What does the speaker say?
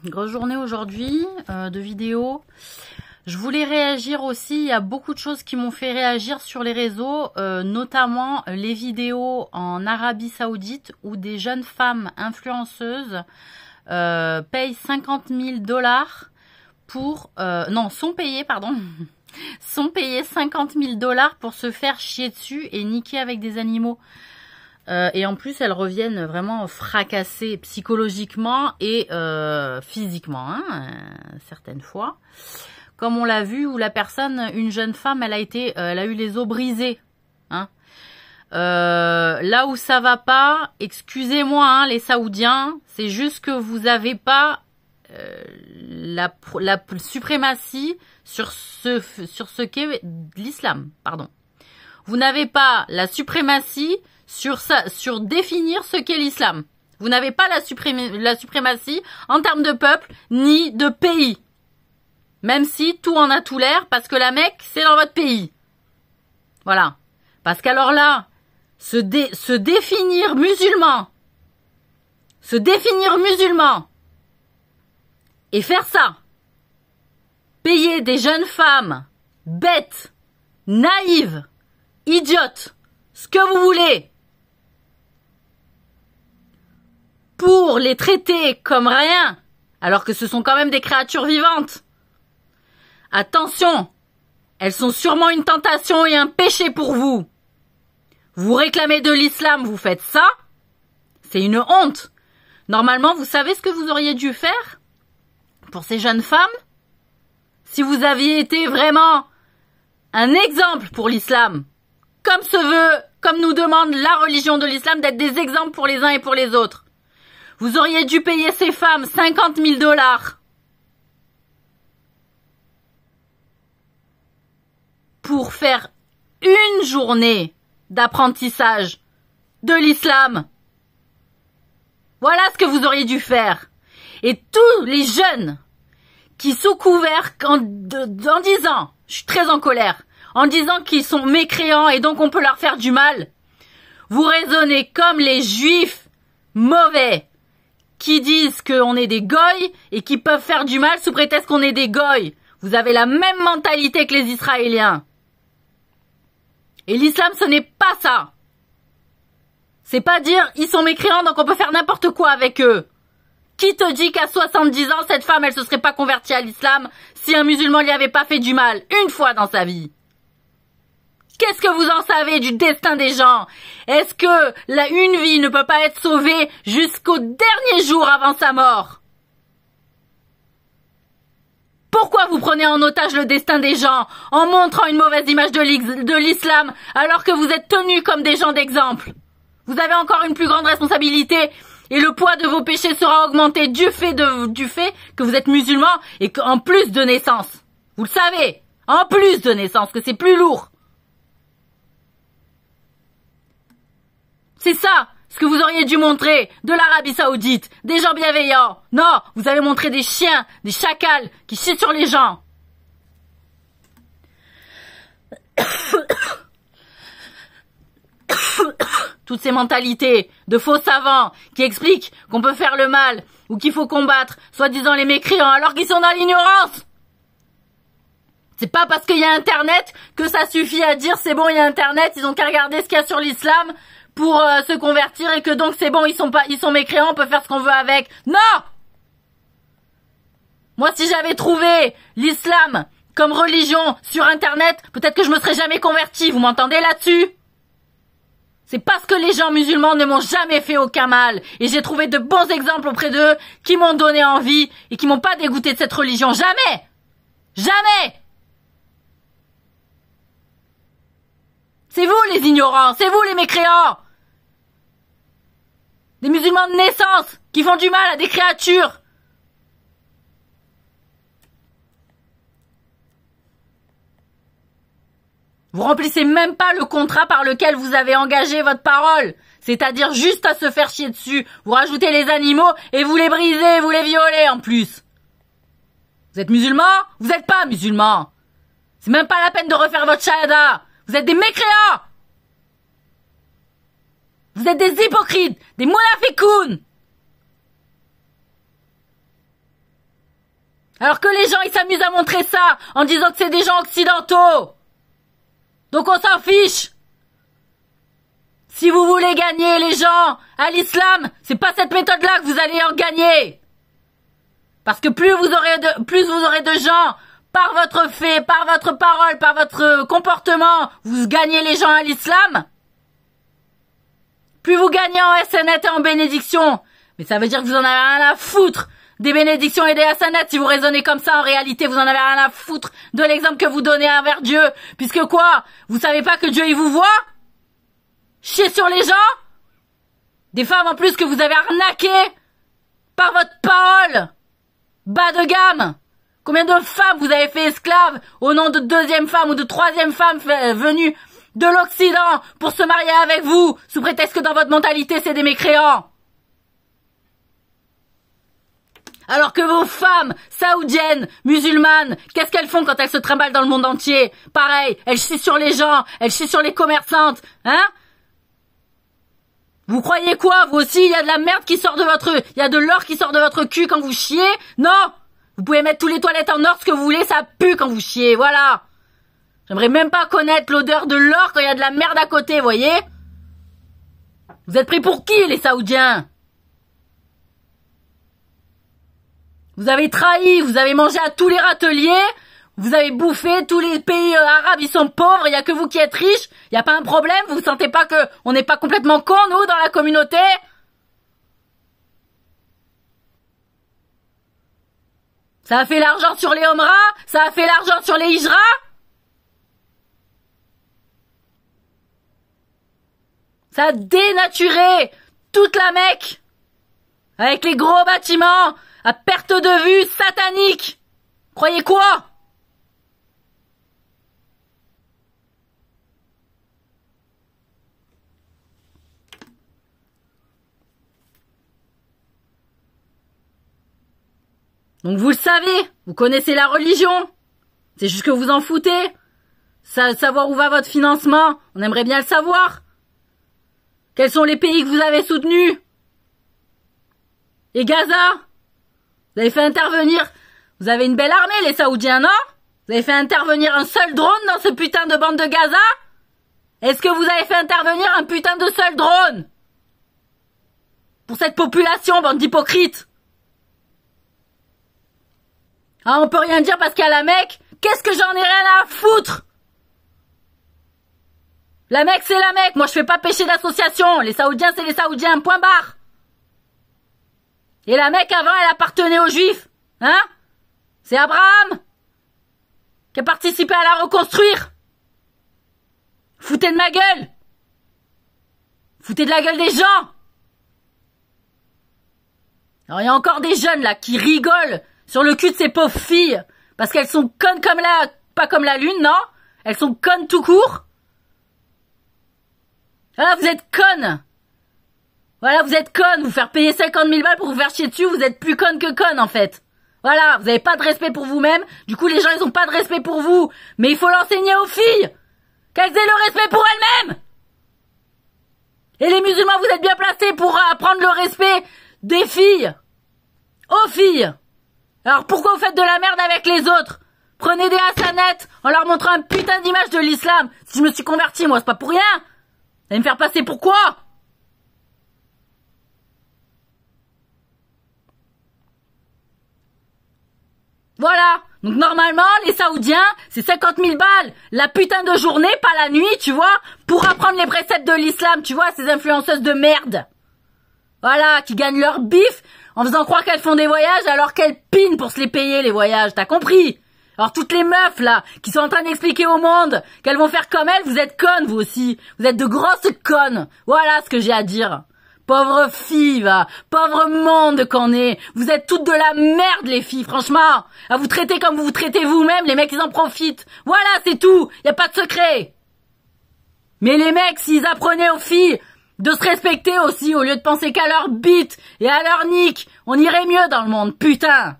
Grosse journée aujourd'hui de vidéos. Je voulais réagir aussi, il y a beaucoup de choses qui m'ont fait réagir sur les réseaux, notamment les vidéos en Arabie Saoudite où des jeunes femmes influenceuses payent 50 000 $ pour... sont payées, pardon, sont payées 50 000 $ pour se faire chier dessus et niquer avec des animaux. Et en plus, elles reviennent vraiment fracassées psychologiquement et physiquement, hein, certaines fois. Comme on l'a vu, où la personne, une jeune femme, elle a eu les os brisés. Hein. Là où ça va pas, excusez-moi, hein, les Saoudiens, c'est juste que vous avez pas la suprématie sur ce qu'est l'islam, pardon. Vous n'avez pas la suprématie sur définir ce qu'est l'islam. Vous n'avez pas la suprématie en termes de peuple ni de pays. Même si tout en a tout l'air, parce que la Mecque, c'est dans votre pays. Voilà. Parce qu'alors là, se définir musulman, et faire ça, payer des jeunes femmes bêtes, naïves, idiotes, ce que vous voulez, pour les traiter comme rien, alors que ce sont quand même des créatures vivantes. Attention, elles sont sûrement une tentation et un péché pour vous. Vous réclamez de l'islam, vous faites ça, c'est une honte. Normalement, vous savez ce que vous auriez dû faire pour ces jeunes femmes? Si vous aviez été vraiment un exemple pour l'islam, comme nous demande la religion de l'islam d'être des exemples pour les uns et pour les autres. Vous auriez dû payer ces femmes 50 000 $ pour faire une journée d'apprentissage de l'islam. Voilà ce que vous auriez dû faire. Et tous les jeunes qui sous couvert en disant, je suis très en colère, en disant qu'ils sont mécréants et donc on peut leur faire du mal, vous raisonnez comme les juifs mauvais qui disent qu'on est des goïs et qui peuvent faire du mal sous prétexte qu'on est des goïs. Vous avez la même mentalité que les Israéliens. Et l'islam, ce n'est pas ça. C'est pas dire ils sont mécréants donc on peut faire n'importe quoi avec eux. Qui te dit qu'à 70 ans, cette femme, elle se serait pas convertie à l'islam si un musulman lui avait pas fait du mal une fois dans sa vie? Qu'est-ce que vous en savez du destin des gens? Est-ce que une vie ne peut pas être sauvée jusqu'au dernier jour avant sa mort? Pourquoi vous prenez en otage le destin des gens en montrant une mauvaise image de l'islam alors que vous êtes tenus comme des gens d'exemple? Vous avez encore une plus grande responsabilité et le poids de vos péchés sera augmenté du fait que vous êtes musulman et qu'en plus de naissance. Vous le savez, en plus de naissance, que c'est plus lourd. C'est ça, ce que vous auriez dû montrer de l'Arabie Saoudite, des gens bienveillants. Non, vous avez montré des chiens, des chacals qui chient sur les gens. Toutes ces mentalités de faux savants qui expliquent qu'on peut faire le mal ou qu'il faut combattre, soi-disant les mécréants, alors qu'ils sont dans l'ignorance. C'est pas parce qu'il y a Internet que ça suffit à dire c'est bon, il y a Internet, ils ont qu'à regarder ce qu'il y a sur l'islam pour se convertir et que donc c'est bon, ils sont mécréants, on peut faire ce qu'on veut avec. Non! Moi, si j'avais trouvé l'islam comme religion sur Internet, peut-être que je me serais jamais converti. Vous m'entendez là-dessus? C'est parce que les gens musulmans ne m'ont jamais fait aucun mal. Et j'ai trouvé de bons exemples auprès d'eux qui m'ont donné envie et qui m'ont pas dégoûté de cette religion. Jamais! Jamais! C'est vous les ignorants, c'est vous les mécréants. Des musulmans de naissance qui font du mal à des créatures. Vous remplissez même pas le contrat par lequel vous avez engagé votre parole. C'est-à-dire juste à se faire chier dessus. Vous rajoutez les animaux et vous les brisez, vous les violez en plus. Vous êtes musulman? Vous n'êtes pas musulman. C'est même pas la peine de refaire votre shahada. Vous êtes des mécréants. Vous êtes des hypocrites, des mounafikoun. Alors que les gens, ils s'amusent à montrer ça en disant que c'est des gens occidentaux. Donc on s'en fiche. Si vous voulez gagner les gens à l'islam, c'est pas cette méthode-là que vous allez en gagner. Parce que plus vous aurez de gens, par votre fait, par votre parole, par votre comportement, vous gagnez les gens à l'islam, plus vous gagnez en SNET et en bénédiction. Mais ça veut dire que vous en avez rien à foutre des bénédictions et des hasanats. Si vous raisonnez comme ça, en réalité, vous en avez rien à foutre de l'exemple que vous donnez envers Dieu. Puisque quoi? Vous savez pas que Dieu, il vous voit? Chier sur les gens? Des femmes en plus que vous avez arnaquées par votre parole. Bas de gamme. Combien de femmes vous avez fait esclaves au nom de deuxième femme ou de troisième femme venue de l'Occident pour se marier avec vous, sous prétexte que dans votre mentalité, c'est des mécréants? Alors que vos femmes saoudiennes, musulmanes, qu'est-ce qu'elles font quand elles se trimballent dans le monde entier? Pareil, elles chient sur les gens, elles chient sur les commerçantes, hein? Vous croyez quoi? Vous aussi, il y a de la merde qui sort de il y a de l'or qui sort de votre cul quand vous chiez? Non! Vous pouvez mettre tous les toilettes en or, ce que vous voulez, ça pue quand vous chiez, voilà! J'aimerais même pas connaître l'odeur de l'or quand il y a de la merde à côté, voyez? Vous êtes pris pour qui, les Saoudiens? Vous avez trahi, vous avez mangé à tous les râteliers, vous avez bouffé, tous les pays arabes, ils sont pauvres, il y a que vous qui êtes riches, il y a pas un problème, vous sentez pas que on n'est pas complètement cons, nous, dans la communauté? Ça a fait l'argent sur les Omra? Ça a fait l'argent sur les Hijra? Ça a dénaturé toute la Mecque avec les gros bâtiments à perte de vue satanique. Croyez quoi? Donc vous le savez, vous connaissez la religion. C'est juste que vous en foutez. Savoir où va votre financement, on aimerait bien le savoir. Quels sont les pays que vous avez soutenus? Et Gaza? Vous avez fait intervenir... Vous avez une belle armée, les Saoudiens, non? Vous avez fait intervenir un seul drone dans ce putain de bande de Gaza? Est-ce que vous avez fait intervenir un putain de seul drone? Pour cette population, bande d'hypocrites. Ah, on peut rien dire parce qu'il y a la Mecque. Qu'est-ce que j'en ai rien à foutre? La Mecque, c'est la Mecque. Moi, je fais pas péché d'association. Les Saoudiens, c'est les Saoudiens. Point barre. Et la Mecque, avant, elle appartenait aux Juifs. Hein? C'est Abraham qui a participé à la reconstruire. Foutez de ma gueule. Foutez de la gueule des gens. Alors, il y a encore des jeunes, là, qui rigolent sur le cul de ces pauvres filles. Parce qu'elles sont connes comme pas comme la lune, non? Elles sont connes tout court. Voilà, vous êtes connes. Voilà, vous êtes connes. Vous faire payer 50 000 balles pour vous faire chier dessus, vous êtes plus connes que connes, en fait. Voilà, vous n'avez pas de respect pour vous-même. Du coup, les gens, ils ont pas de respect pour vous. Mais il faut l'enseigner aux filles. Qu'elles aient le respect pour elles-mêmes. Et les musulmans, vous êtes bien placés pour apprendre le respect des filles. Aux filles. Alors pourquoi vous faites de la merde avec les autres? Prenez des hasanettes en leur montrant un putain d'image de l'islam. Si je me suis converti, moi, c'est pas pour rien. Vous allez me faire passer pour quoi? Voilà. Donc normalement, les Saoudiens, c'est 50 000 balles la putain de journée, pas la nuit, tu vois, pour apprendre les préceptes de l'islam, tu vois, ces influenceuses de merde. Voilà, qui gagnent leur bif en faisant croire qu'elles font des voyages alors qu'elles pinent pour se les payer, les voyages, t'as compris? Alors toutes les meufs, là, qui sont en train d'expliquer au monde qu'elles vont faire comme elles, vous êtes connes, vous aussi. Vous êtes de grosses connes. Voilà ce que j'ai à dire. Pauvre fille, va. Pauvre monde qu'on est. Vous êtes toutes de la merde, les filles, franchement. À vous traiter comme vous vous traitez vous-même, les mecs, ils en profitent. Voilà, c'est tout. Y a pas de secret. Mais les mecs, s'ils apprenaient aux filles de se respecter aussi, au lieu de penser qu'à leur bite et à leur nique, on irait mieux dans le monde, putain.